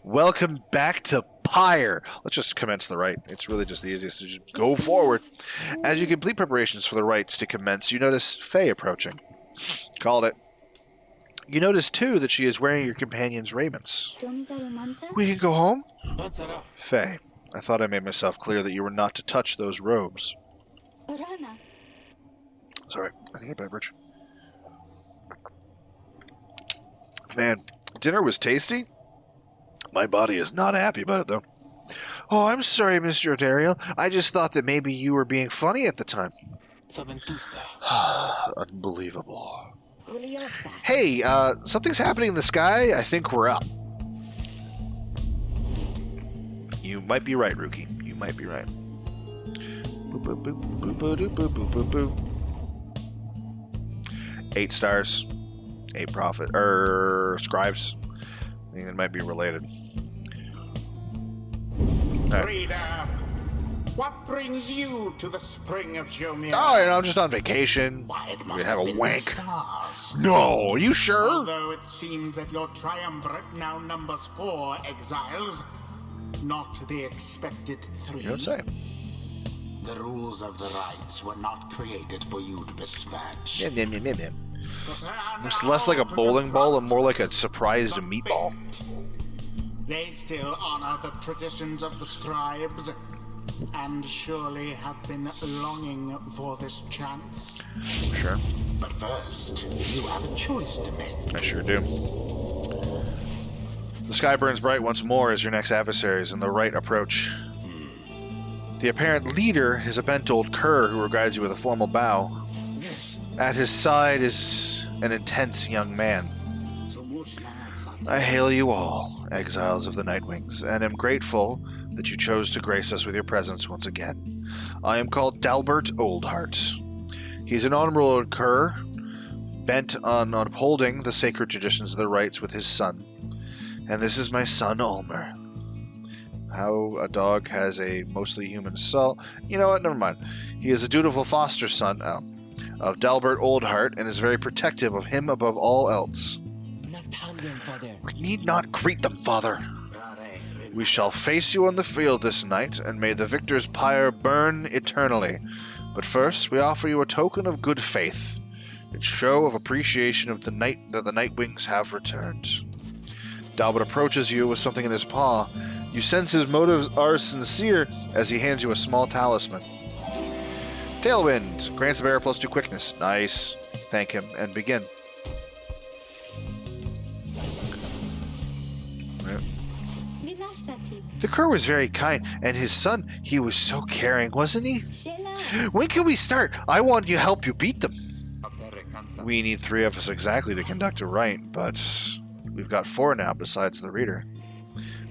Welcome back to Pyre. Let's just commence the rite. It's really just the easiest to just go forward. As you complete preparations for the rites to commence, you notice Faye approaching. Called it. You notice, too, that she is wearing your companion's raiments. We can go home? Faye, I thought I made myself clear that you were not to touch those robes. Sorry, I need a beverage. Man, dinner was tasty. My body is not happy about it, though. Oh, I'm sorry, Mr. Dariel. I just thought that maybe you were being funny at the time. Unbelievable. Hey, something's happening in the sky. I think we're up. You might be right, Rookie. You might be right. Boop, boop, boop, boop, boop, boop, boop, boop, boop. 8 stars. 8 prophet, scribes. I think it might be related. Right. Reader, what brings you to the spring of Jomir? Oh, I'm just on vacation. Why, it We must have a been wank. the stars. No, are you sure? Although it seems that your triumvirate now numbers 4 exiles, not the expected 3. You don't say. The rules of the rites were not created for you to besmirch. It's less like a bowling ball and more like a surprised meatball. They still honor the traditions of the scribes, and surely have been longing for this chance. Sure. But first, you have a choice to make. I sure do. The sky burns bright once more as your next adversaries and the right approach. The apparent leader is a bent old cur who regards you with a formal bow. At his side is an intense young man. I hail you all, exiles of the Nightwings, and am grateful that you chose to grace us with your presence once again. I am called Dalbert Oldheart. He's an honorable old cur, bent on upholding the sacred traditions of the rites with his son. And this is my son, Ulmer. How a dog has a mostly human soul. You know what? Never mind. He is a dutiful foster son of Dalbert Oldheart and is very protective of him above all else. We need not greet them, Father. We shall face you on the field this night, and may the victor's pyre burn eternally. But first, we offer you a token of good faith, a show of appreciation of the night that the Nightwings have returned. Dalbert approaches you with something in his paw. You sense his motives are sincere as he hands you a small talisman. Tailwind grants the bearer +2 quickness. Nice. Thank him and begin. The cur was very kind, and his son, he was so caring, wasn't he? When can we start? I want to help you beat them. We need 3 of us exactly to conduct a rite, but we've got 4 now besides the reader.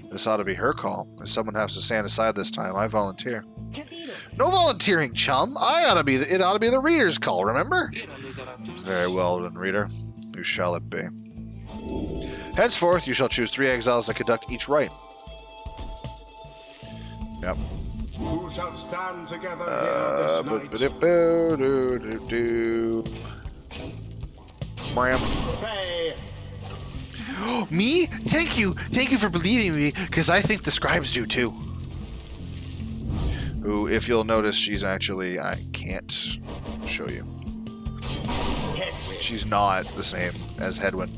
This ought to be her call. If someone has to stand aside this time, I volunteer. No volunteering, chum. It ought to be the reader's call, remember? Very well then, reader. Who shall it be? Henceforth, you shall choose 3 exiles to conduct each rite. Yep. Who shall stand together here this night? Faye. Me? Thank you. Thank you for believing me, because I think the scribes do too. Who, if you'll notice, she's actually... I can't show you. She's not the same as Hedwyn.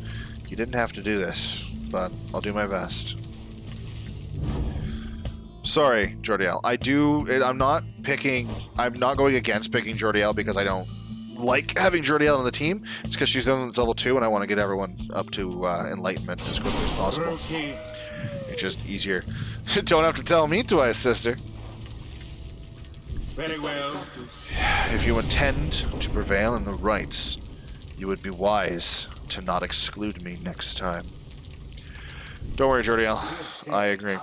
You didn't have to do this, but I'll do my best. Sorry, Jordiel. I'm not going against picking Jordiel because I don't like having Jordiel on the team. It's because she's done level 2 and I want to get everyone up to Enlightenment as quickly as possible. It's just easier. Don't have to tell me twice, sister. Very well. If you intend to prevail in the rites, you would be wise to not exclude me next time. Don't worry, Jordiel. I agree.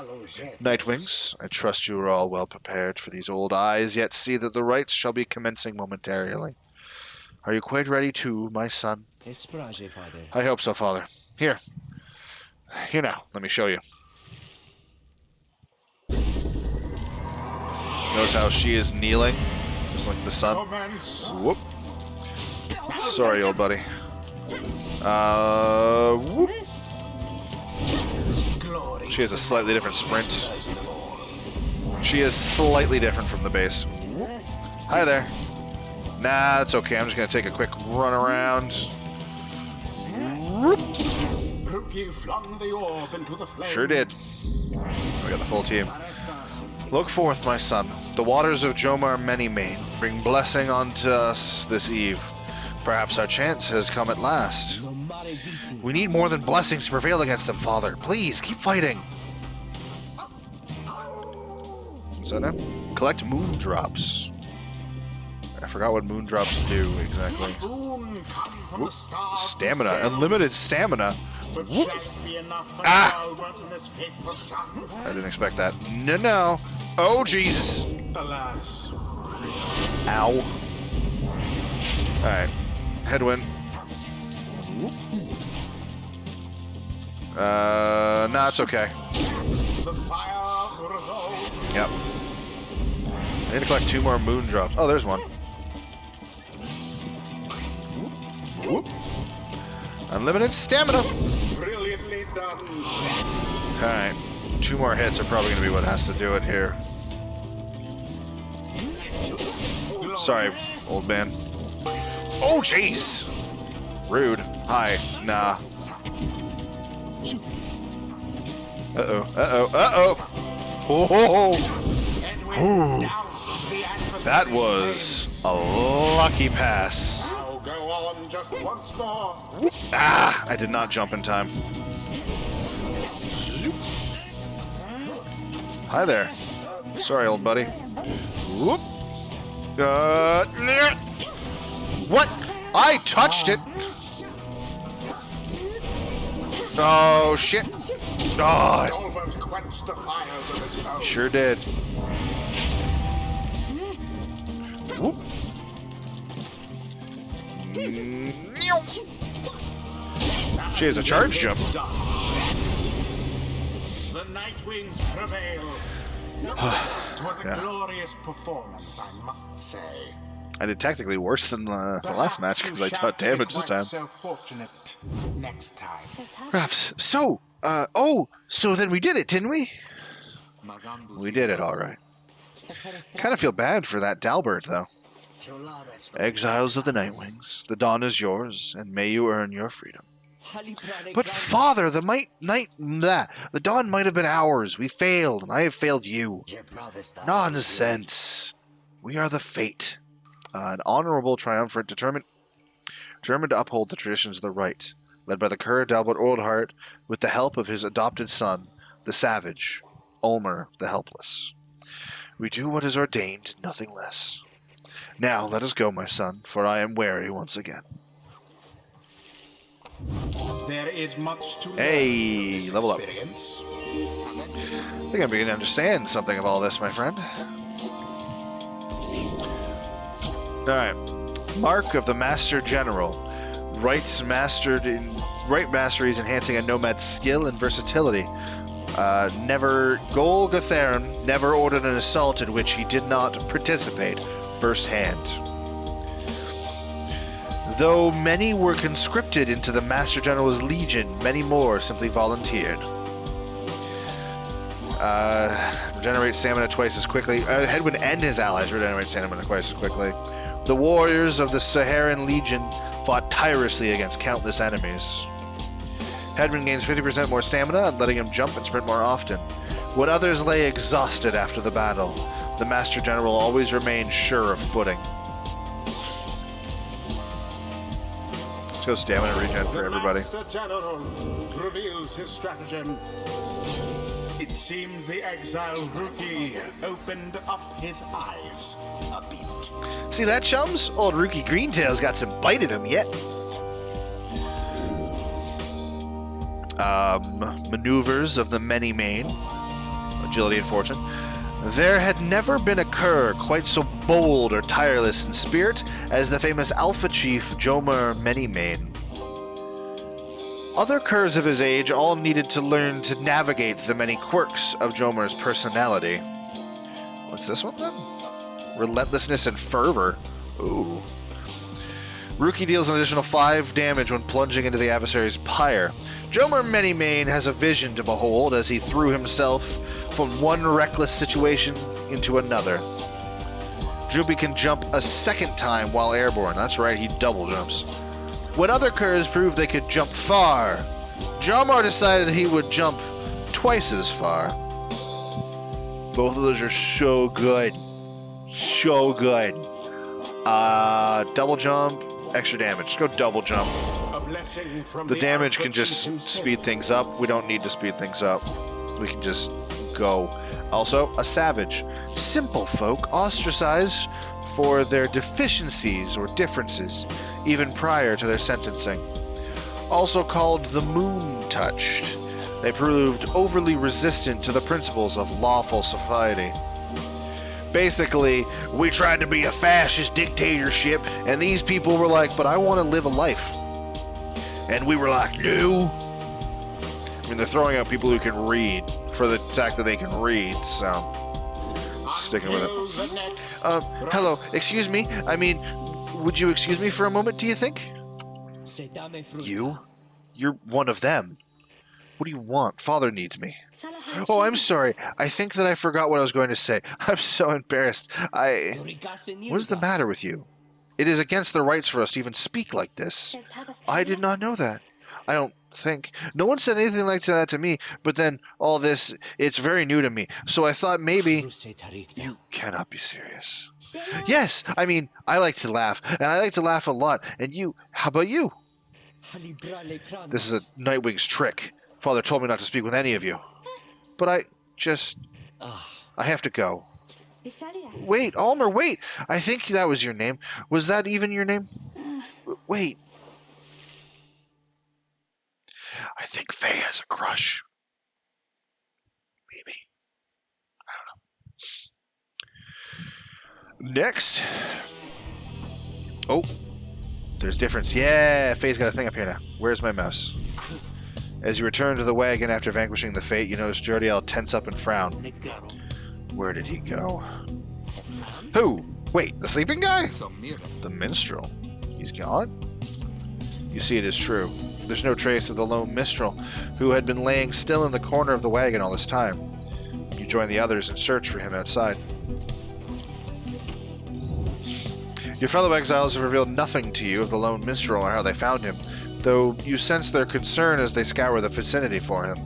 Nightwings, I trust you are all well prepared for these old eyes, yet see that the rites shall be commencing momentarily. Are you quite ready too, my son? I hope so, Father. Here now, let me show you. Notice how she is kneeling, just like the sun. Whoop. Sorry, old buddy. Whoop. She has a slightly different sprint. She is slightly different from the base. Hi there. Nah, it's okay. I'm just going to take a quick run around. Rookie flung the orb into the flame. Sure did. We got the full team. Look forth, my son. The waters of Jomar Many-Mane bring blessing unto us this eve. Perhaps our chance has come at last. We need more than blessings to prevail against them, Father. Please, keep fighting. What's that now? Collect moon drops. I forgot what moon drops do exactly. Whoop. Stamina. Unlimited stamina. Whoop. Ah! I didn't expect that. No. Oh, Jesus. Alas. Ow. Alright. Headwind. Nah, it's okay. The fire resolved. Yep. I need to collect 2 more moon drops. Oh, there's one. Whoop. Unlimited stamina. Brilliantly done. Alright. 2 more hits are probably going to be what has to do it here. Sorry, old man. Oh, jeez! Rude. Hi. Nah. Uh-oh. Uh-oh. Uh-oh! Oh! That was a lucky pass. Now go on just once more. Ah! I did not jump in time. Zoop. Hi there. Sorry, old buddy. Whoop. What? I touched it. Oh, shit. Oh, Almost quenched the fires of his foe. sure did. Whoop. She has a charge jump. The Nightwings prevail. It was a Yeah. glorious performance, I must say. I did technically worse than the last match because I took damage this time. So fortunate next time. Perhaps. So, so then we did it, didn't we? We did it, all right. Kind of feel bad for that Dalbert, though. Exiles of the Nightwings, the dawn is yours, and may you earn your freedom. But Father, the dawn might have been ours. We failed, and I have failed you. Nonsense. We are the Fate. An honorable, triumphant, determined to uphold the traditions of the right, led by the Kerr Dalbert Oldheart, with the help of his adopted son, the Savage, Ulmer the Helpless. We do what is ordained, nothing less. Now let us go, my son, for I am weary once again. There is much to learn Hey, from this level up. experience. I think I'm beginning to understand something of all this, my friend. Alright. Mark of the Master General. Right mastery is enhancing a nomad's skill and versatility. Gol Gatharum never ordered an assault in which he did not participate firsthand. Though many were conscripted into the Master General's legion, many more simply volunteered. Regenerate stamina twice as quickly. Headwind and his allies regenerate stamina twice as quickly. The warriors of the Saharan Legion fought tirelessly against countless enemies. Headwind gains 50% more stamina, letting him jump and sprint more often. When others lay exhausted after the battle, the Master General always remained sure of footing. Let's go stamina regen for everybody. The Master General reveals his stratagem. It seems the exile rookie opened up his eyes a bit. See that, chums? Old Rookie Greentail's got some bite in him yet. Maneuvers of the Many-Mane. Agility and fortune. There had never been a cur quite so bold or tireless in spirit as the famous Alpha Chief Jomar Many-Mane. Other curs of his age all needed to learn to navigate the many quirks of Jomar's personality. What's this one then? Relentlessness and fervor. Ooh. Rookie deals an additional 5 damage when plunging into the adversary's pyre. Jomer Manymane has a vision to behold as he threw himself from one reckless situation into another. Droopy can jump a second time while airborne. That's right, he double jumps. When other curs proved they could jump far, Jomar decided he would jump twice as far. Both of those are so good. So good. Double jump, extra damage. Go double jump. The damage can just speed things up. We don't need to speed things up. We can just go. Also, a savage. Simple folk ostracized for their deficiencies or differences, even prior to their sentencing. Also called the moon-touched. They proved overly resistant to the principles of lawful society. Basically, we tried to be a fascist dictatorship, and these people were like, but I want to live a life. And we were like, no. I mean, they're throwing out people who can read for the fact that they can read, so sticking with it. Hello, excuse me. I mean, would you excuse me for a moment, do you think? You? You're one of them. What do you want? Father needs me. Oh, I'm sorry. I think that I forgot what I was going to say. I'm so embarrassed. What is the matter with you? It is against the rights for us to even speak like this. I did not know that. I don't think. No one said anything like that to me, but then all this, it's very new to me. So I thought maybe... You cannot be serious. Yes, I mean, I like to laugh, and I like to laugh a lot. And you, how about you? This is a Nightwing's trick. Father told me not to speak with any of you. But I have to go. Wait, Almer, wait! I think that was your name. Was that even your name? Wait. I think Faye has a crush. Maybe. I don't know. Next. Oh. There's difference. Yeah, Faye's got a thing up here now. Where's my mouse? As you return to the wagon after vanquishing the fate, you notice Jordiel tense up and frown. Where did he go? Who? Wait, the sleeping guy? The minstrel. He's gone? You see, it is true. There's no trace of the lone minstrel, who had been laying still in the corner of the wagon all this time. You join the others and search for him outside. Your fellow exiles have revealed nothing to you of the lone minstrel or how they found him, though you sense their concern as they scour the vicinity for him.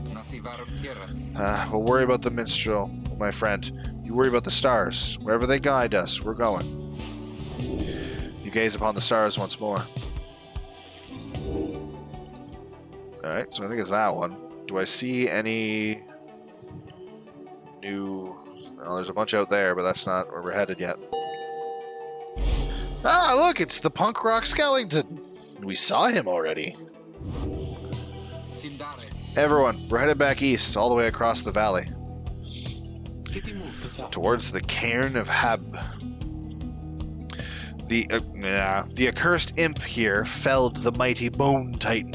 We'll worry about the minstrel, my friend. You worry about the stars. Wherever they guide us, we're going. You gaze upon the stars once more. Alright, so I think it's that one. Do I see any new... Well, there's a bunch out there, but that's not where we're headed yet. Ah, look, it's the punk rock skeleton. We saw him already. Everyone, we're headed back east, all the way across the valley. Towards the cairn of Hab. The accursed imp here felled the mighty Bone Titan,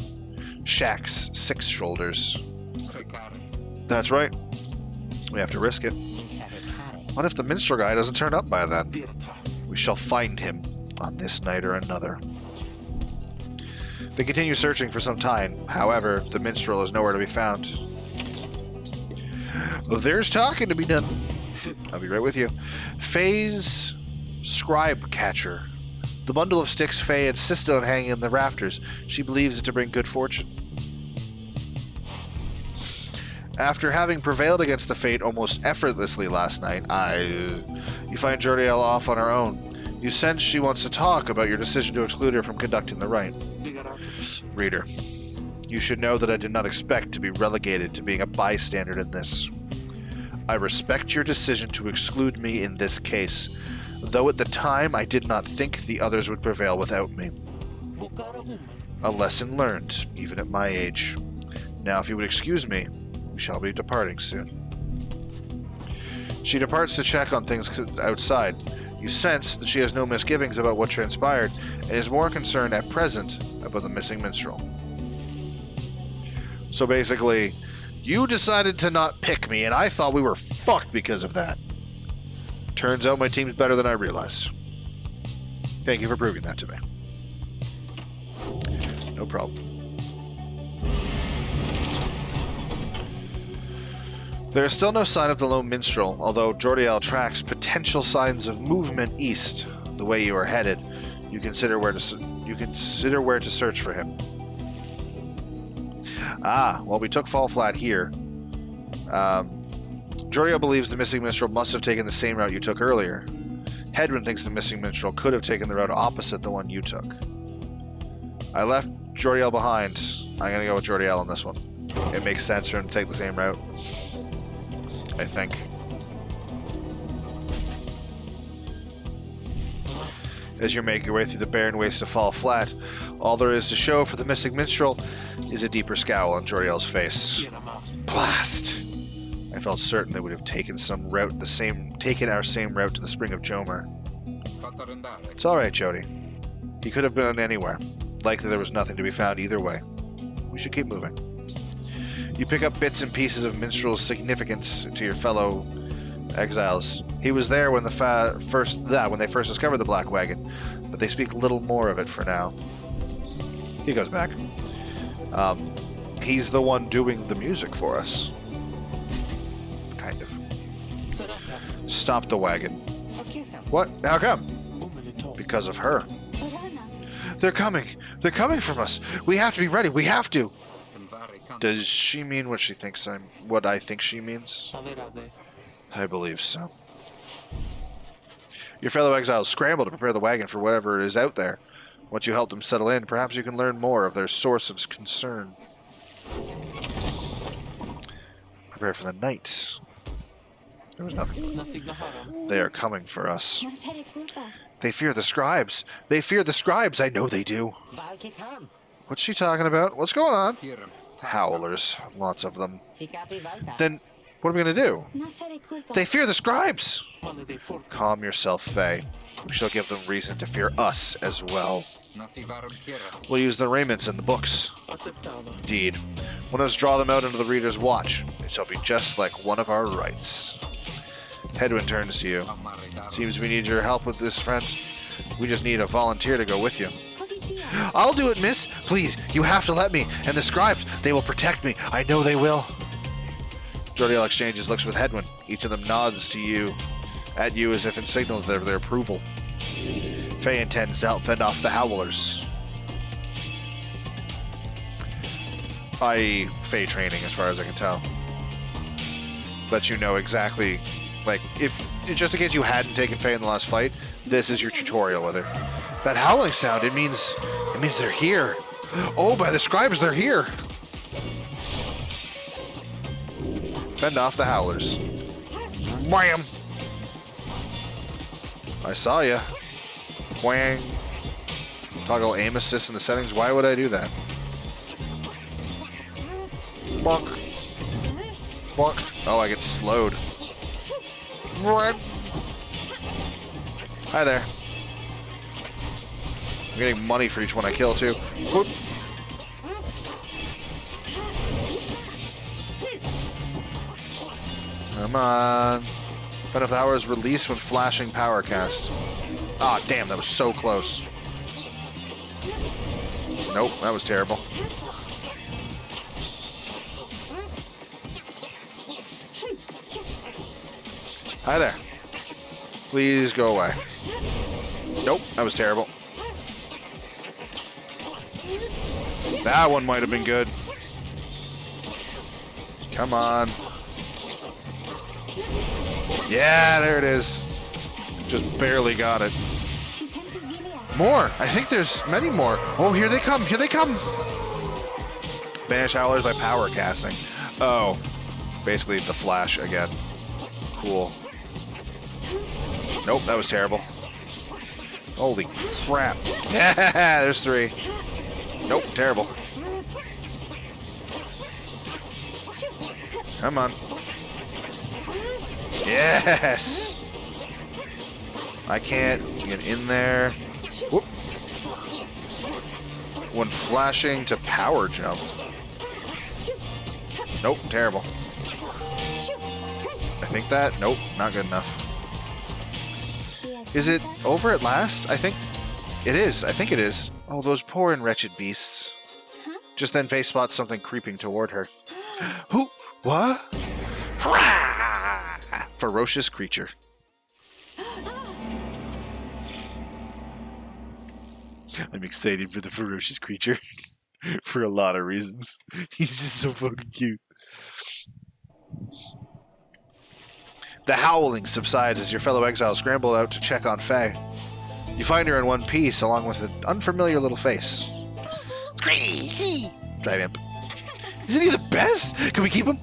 Shax's 6 shoulders. That's right. We have to risk it. What if the minstrel guy doesn't turn up by then? We shall find him on this night or another. They continue searching for some time. However, the minstrel is nowhere to be found. There's talking to be done. I'll be right with you. Faye's scribe catcher. The bundle of sticks Faye insisted on hanging in the rafters. She believes it to bring good fortune. After having prevailed against the fate almost effortlessly last night, you find Jordiel off on her own. You sense she wants to talk about your decision to exclude her from conducting the rite. Reader, you should know that I did not expect to be relegated to being a bystander in this. I respect your decision to exclude me in this case, though at the time I did not think the others would prevail without me. A lesson learned, even at my age. Now, if you would excuse me, we shall be departing soon. She departs to check on things outside. You sense that she has no misgivings about what transpired, and is more concerned at present about the missing minstrel. So basically, you decided to not pick me, and I thought we were fucked because of that. Turns out my team's better than I realized. Thank you for proving that to me. problem. There is still no sign of the lone minstrel, although Jordiel tracks potential signs of movement east. The way you are headed, you consider where to search for him. Well, we took Fall Flat here. Jordiel believes the missing minstrel must have taken the same route you took earlier. Hedwyn thinks the missing minstrel could have taken the route opposite the one you took. I left Jordiel behind. I'm gonna go with Jordiel on this one. It makes sense for him to take the same route, I think. As you make your way through the barren waste of Fall Flat, all there is to show for the missing minstrel is a deeper scowl on Jordiel's face. Blast! I felt certain they would have taken our same route to the Spring of Jomer. It's alright, Jody. He could have been anywhere. Likely there was nothing to be found either way. We should keep moving. You pick up bits and pieces of minstrel's significance to your fellow exiles. He was there when they first discovered the Black Wagon, but they speak little more of it for now. He goes back. He's the one doing the music for us. Kind of. Stop the wagon. What? How come? Because of her. They're coming. They're coming from us. We have to be ready. We have to. Does she mean what I think she means? I believe so. Your fellow exiles scramble to prepare the wagon for whatever is out there. Once you help them settle in, perhaps you can learn more of their source of concern. Prepare for the night. There was nothing. They are coming for us. They fear the scribes. They fear the scribes. I know they do. What's she talking about? What's going on? Howlers. Lots of them. Then, what are we going to do? They fear the scribes. Calm yourself, Faye. We shall give them reason to fear us as well. We'll use the raiments and the books. Indeed. Let us draw them out into the reader's watch. It shall be just like one of our rights. Hedwyn turns to you. Seems we need your help with this, friend. We just need a volunteer to go with you. I'll do it, miss. Please, you have to let me. And the scribes, they will protect me. I know they will. Jordiel exchanges looks with Hedwyn. Each of them nods at you as if in signal of their approval. Faye intends to help fend off the Howlers. Faye training, as far as I can tell. Let you know exactly, just in case you hadn't taken Faye in the last fight, this is your tutorial with her. That howling sound, it means they're here. Oh, by the scribes, they're here. Fend off the Howlers. Wham! I saw ya. Whang. Toggle aim assist in the settings. Why would I do that? Bonk. Bonk. Oh, I get slowed. Hi there. I'm getting money for each one I kill, too. Whoop. Come on. But if the hour is released when flashing power cast. Ah, oh, damn, that was so close. Nope, that was terrible. Hi there. Please go away. Nope, that was terrible. That one might have been good. Come on. Yeah, there it is. Just barely got it. More. I think there's many more. Oh, here they come. Here they come. Banish Howlers by power casting. Oh. Basically the flash again. Cool. Nope, that was terrible. Holy crap. Yeah, there's three. Nope, terrible. Come on. Yes! I can't get in there. Whoop. When flashing to power jump. Nope, terrible. I think that? Nope, not good enough. Is it over at last? I think it is. I think it is. Oh, those poor and wretched beasts. Just then, Faye spots something creeping toward her. Who? What? Hurrah! Ferocious creature. I'm excited for the ferocious creature. For a lot of reasons. He's just so fucking cute. The howling subsides as your fellow exiles scramble out to check on Faye. You find her in one piece, along with an unfamiliar little face. Scree! Drive imp. Isn't he the best? Can we keep him?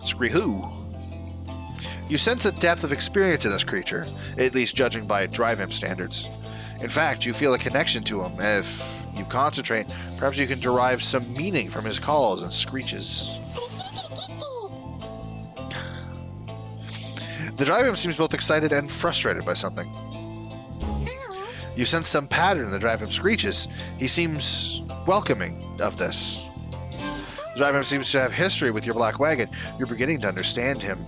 Scree who? You sense a depth of experience in this creature, at least judging by Drive Imp standards. In fact, you feel a connection to him. If you concentrate, perhaps you can derive some meaning from his calls and screeches. The Drive Imp seems both excited and frustrated by something. You sense some pattern in the Drive Imp screeches. He seems welcoming of this. The Drive Imp seems to have history with your black wagon. You're beginning to understand him.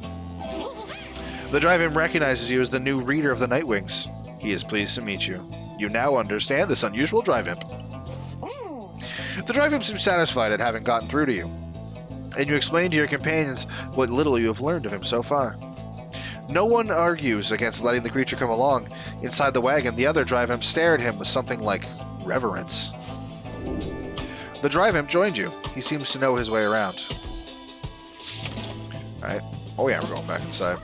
The Drive Imp recognizes you as the new reader of the Nightwings. He is pleased to meet you. You now understand this unusual Drive Imp. The Drive Imp seems satisfied at having gotten through to you, and you explain to your companions what little you have learned of him so far. No one argues against letting the creature come along. Inside the wagon, the other Drive Imp stare at him with something like reverence. The Drive Imp joined you. He seems to know his way around. Alright. Oh yeah, we're going back inside.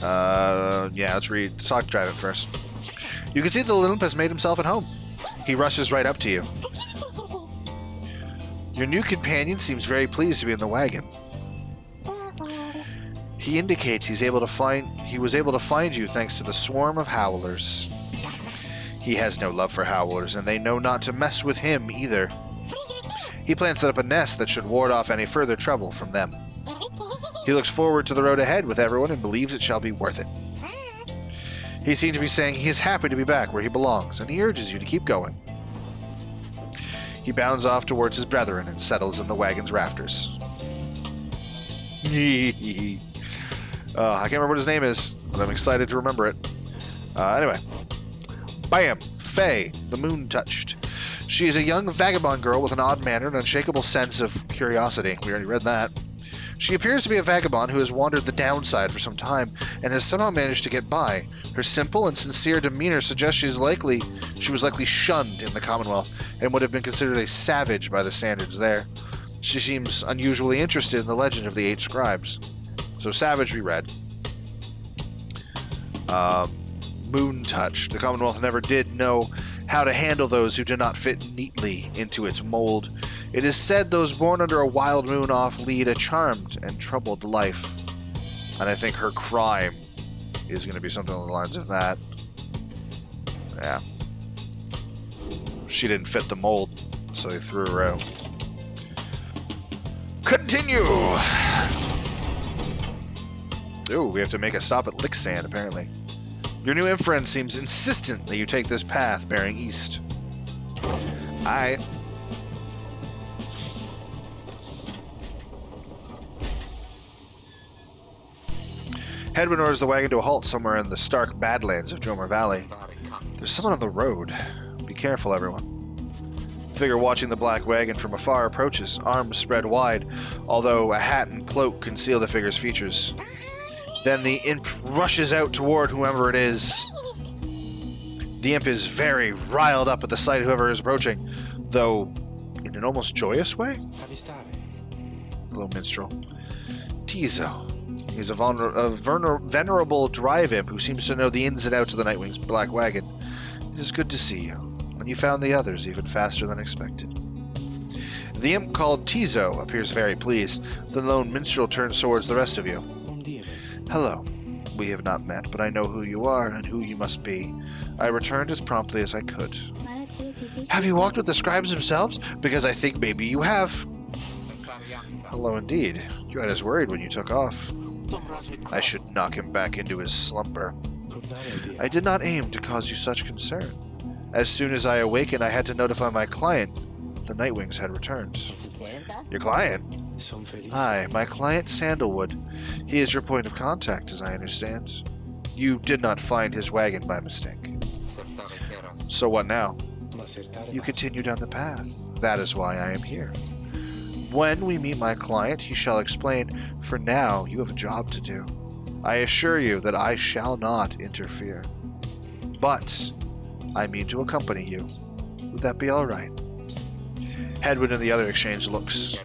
Yeah, let's read Sock Drive Imp first. You can see the little imp has made himself at home. He rushes right up to you. Your new companion seems very pleased to be in the wagon. He indicates he was able to find you thanks to the swarm of howlers. He has no love for howlers, and they know not to mess with him either. He plans to set up a nest that should ward off any further trouble from them. He looks forward to the road ahead with everyone and believes it shall be worth it. He seems to be saying he is happy to be back where he belongs, and he urges you to keep going. He bounds off towards his brethren and settles in the wagon's rafters. I can't remember what his name is, but I'm excited to remember it. Anyway. Bam! Faye, the moon touched. She is a young vagabond girl with an odd manner and unshakable sense of curiosity. We already read that. She appears to be a vagabond who has wandered the downside for some time and has somehow managed to get by. Her simple and sincere demeanor suggests she was likely shunned in the Commonwealth and would have been considered a savage by the standards there. She seems unusually interested in the legend of the 8 scribes. So savage we read. Moon touch. The Commonwealth never did know how to handle those who did not fit neatly into its mold. It is said those born under a wild moon off lead a charmed and troubled life. And I think her crime is going to be something along the lines of that. Yeah. She didn't fit the mold, so they threw her out. Continue! Ooh, we have to make a stop at Licksand, apparently. Your new imp friend seems insistent that you take this path bearing east. Aight. Hedwin orders the wagon to a halt somewhere in the stark badlands of Dromer Valley. There's someone on the road. Be careful, everyone. The figure watching the black wagon from afar approaches, arms spread wide, although a hat and cloak conceal the figure's features. Then the imp rushes out toward whoever it is. The imp is very riled up at the sight of whoever is approaching, though in an almost joyous way. Hello, minstrel. Tizo. He's a venerable drive imp who seems to know the ins and outs of the Nightwing's black wagon. It is good to see you, and you found the others even faster than expected. The imp called Tizo appears very pleased. The lone minstrel turns towards the rest of you. Hello. We have not met, but I know who you are and who you must be. I returned as promptly as I could. Have you walked with the scribes themselves? Because I think maybe you have. Hello indeed. You had us worried when you took off. I should knock him back into his slumber. I did not aim to cause you such concern. As soon as I awakened, I had to notify my client. The Nightwings had returned. Your client? Aye, my client Sandalwood. He is your point of contact, as I understand. You did not find his wagon by mistake. So what now? You continue down the path. That is why I am here. When we meet my client, he shall explain. For now, you have a job to do. I assure you that I shall not interfere. But I mean to accompany you. Would that be all right? Hedwig and the other exchange looks.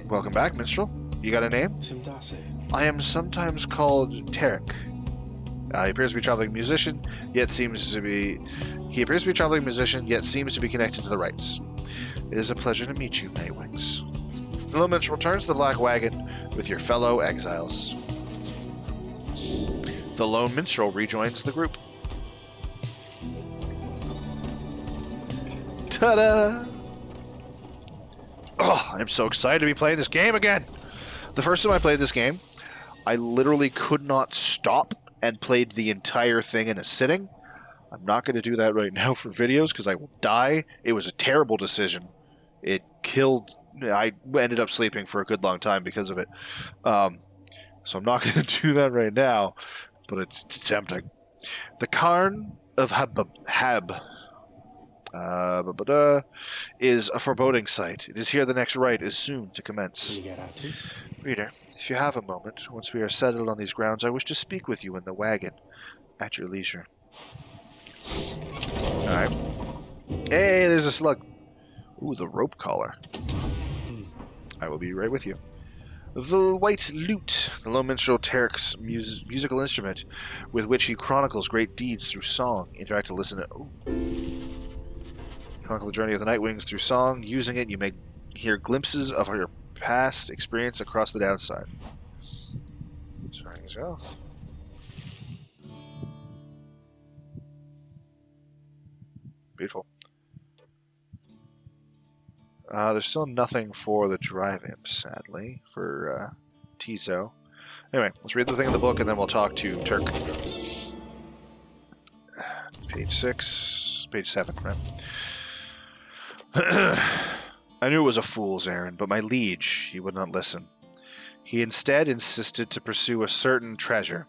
Welcome back, minstrel. You got a name? I am sometimes called Tarek. He appears to be a traveling musician, yet seems to be connected to the rites. It is a pleasure to meet you, Nightwings. The little minstrel returns to the black wagon with your fellow exiles. The lone minstrel rejoins the group. Ta-da! Oh, I'm so excited to be playing this game again! The first time I played this game, I literally could not stop and played the entire thing in a sitting. I'm not going to do that right now for videos because I will die. It was a terrible decision. It killed... I ended up sleeping for a good long time because of it. So I'm not going to do that right now, but it's tempting. The Cairn of Hab is a foreboding sight. It is here the next rite is soon to commence. Reader, if you have a moment, once we are settled on these grounds, I wish to speak with you in the wagon at your leisure. Alright. Hey, there's a slug. Ooh, the rope collar. I will be right with you. The white lute, the low minstrel Tarek's musical instrument, with which he chronicles great deeds through song. Interact to listen to... Chronicle the journey of the Nightwings through song. Using it, you may hear glimpses of your past experience across the downside. Sorry as well. Beautiful. There's still nothing for the drive imp, sadly, for Tizo. Anyway, let's read the thing in the book and then we'll talk to Turk. Page 6, page 7, right? I knew it was a fool's errand, but my liege, he would not listen. He instead insisted to pursue a certain treasure,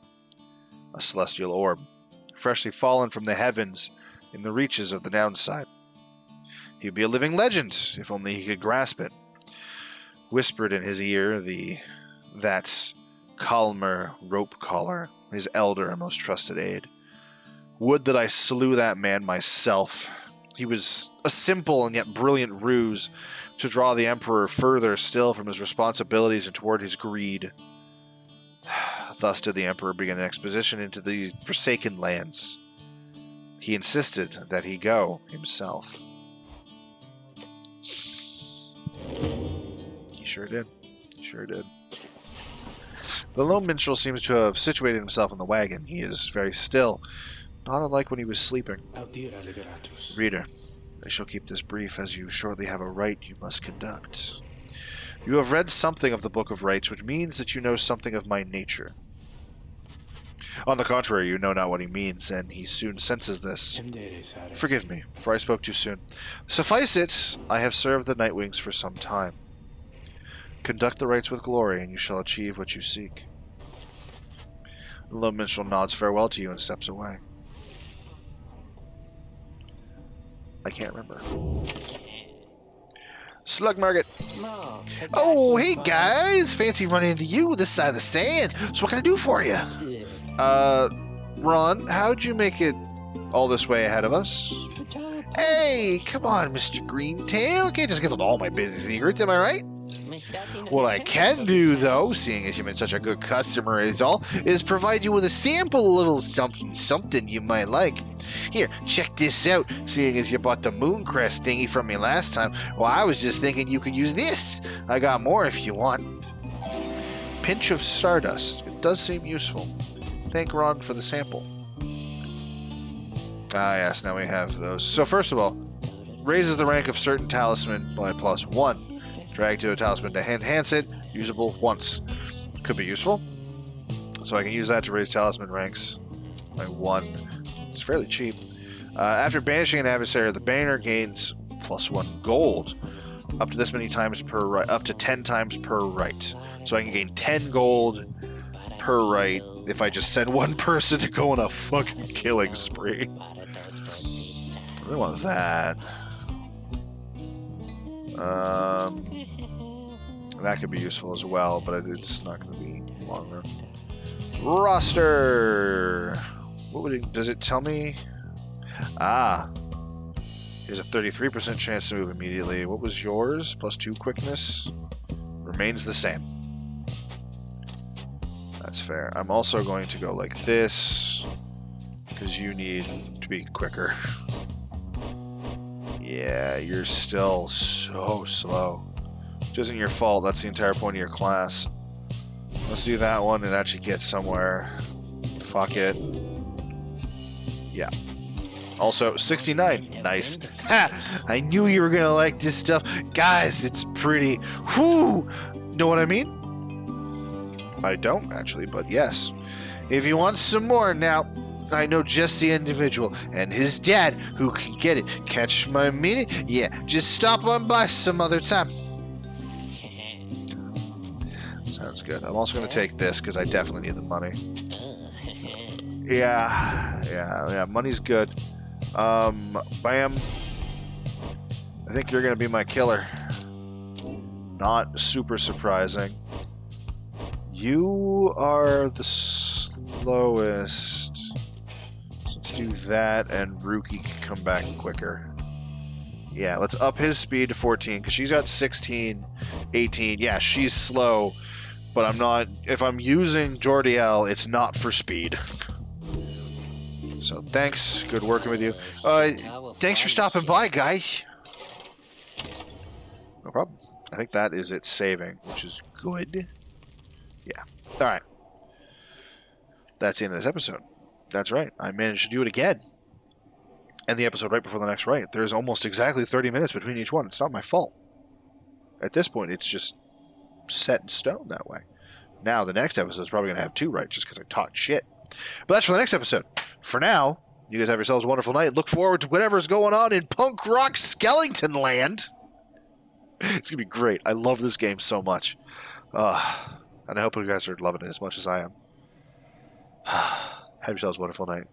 a celestial orb, freshly fallen from the heavens in the reaches of the downside. He would be a living legend, if only he could grasp it. Whispered in his ear that Calmer rope collar, his elder and most trusted aide. Would that I slew that man myself. He was a simple and yet brilliant ruse to draw the Emperor further still from his responsibilities and toward his greed. Thus did the Emperor begin an expedition into the Forsaken Lands. He insisted that he go himself. He sure did. He sure did. The lone minstrel seems to have situated himself in the wagon. He is very still, not unlike when he was sleeping. Reader, I shall keep this brief, as you shortly have a rite you must conduct. You have read something of the Book of Rites, which means that you know something of my nature. On the contrary, you know not what he means, and he soon senses this. Forgive me, for I spoke too soon. Suffice it, I have served the Nightwings for some time. Conduct the rites with glory, and you shall achieve what you seek. The lone minstrel nods farewell to you and steps away. I can't remember. Slug Market. Oh, hey guys! Fancy running into you this side of the sand. So what can I do for you? Ron, how'd you make it all this way ahead of us? Hey, come on, Mr. Greentail. I can't just give up all my business secrets, am I right? What I can do, though, seeing as you've been such a good customer is all, is provide you with a sample, a little something you might like. Here, check this out, seeing as you bought the Mooncrest thingy from me last time. Well, I was just thinking you could use this. I got more if you want. Pinch of Stardust. It does seem useful. Thank Ron for the sample. Ah, yes, now we have those. So first of all, raises the rank of certain talisman by +1. Drag to a talisman to enhance it. Usable once. Could be useful. So I can use that to raise talisman ranks by 1. It's fairly cheap. After banishing an adversary, the banner gains +1 gold. Up to this many times per right. Up to 10 times per right. So I can gain 10 gold per right if I just send one person to go on a fucking killing spree. I really want that. That could be useful as well, but it's not going to be long run. Roster. What would it? Does it tell me? Ah, there's a 33% chance to move immediately. What was yours? +2 quickness. Remains the same. That's fair. I'm also going to go like this because you need to be quicker. Yeah, you're still so slow. Which isn't your fault. That's the entire point of your class. Let's do that one and actually get somewhere. Fuck it. Yeah. Also, 69. Nice. Ha! I knew you were gonna like this stuff. Guys, it's pretty. Whoo! Know what I mean? I don't, actually, but yes. If you want some more, now, I know just the individual and his dad who can get it. Catch my meaning? Yeah, just stop on by some other time. Sounds good. I'm also going to take this because I definitely need the money. Yeah, money's good. Bam. I think you're going to be my killer. Not super surprising. You are the slowest. So let's do that, and Ruki can come back quicker. Yeah, let's up his speed to 14, because she's got 16, 18. Yeah, she's slow, but I'm not... If I'm using Jordiel, it's not for speed. So thanks. Good working with you. Thanks for stopping by, guys. No problem. I think that is it saving, which is good. Yeah. All right. That's the end of this episode. That's right. I managed to do it again. And the episode right before the next right. There's almost exactly 30 minutes between each one. It's not my fault. At this point, it's just set in stone that way. Now, the next episode is probably going to have 2 right just because I talked shit. But that's for the next episode. For now, you guys have yourselves a wonderful night. Look forward to whatever's going on in punk rock Skeleton Land. It's going to be great. I love this game so much. And I hope you guys are loving it as much as I am. Have yourselves a wonderful night.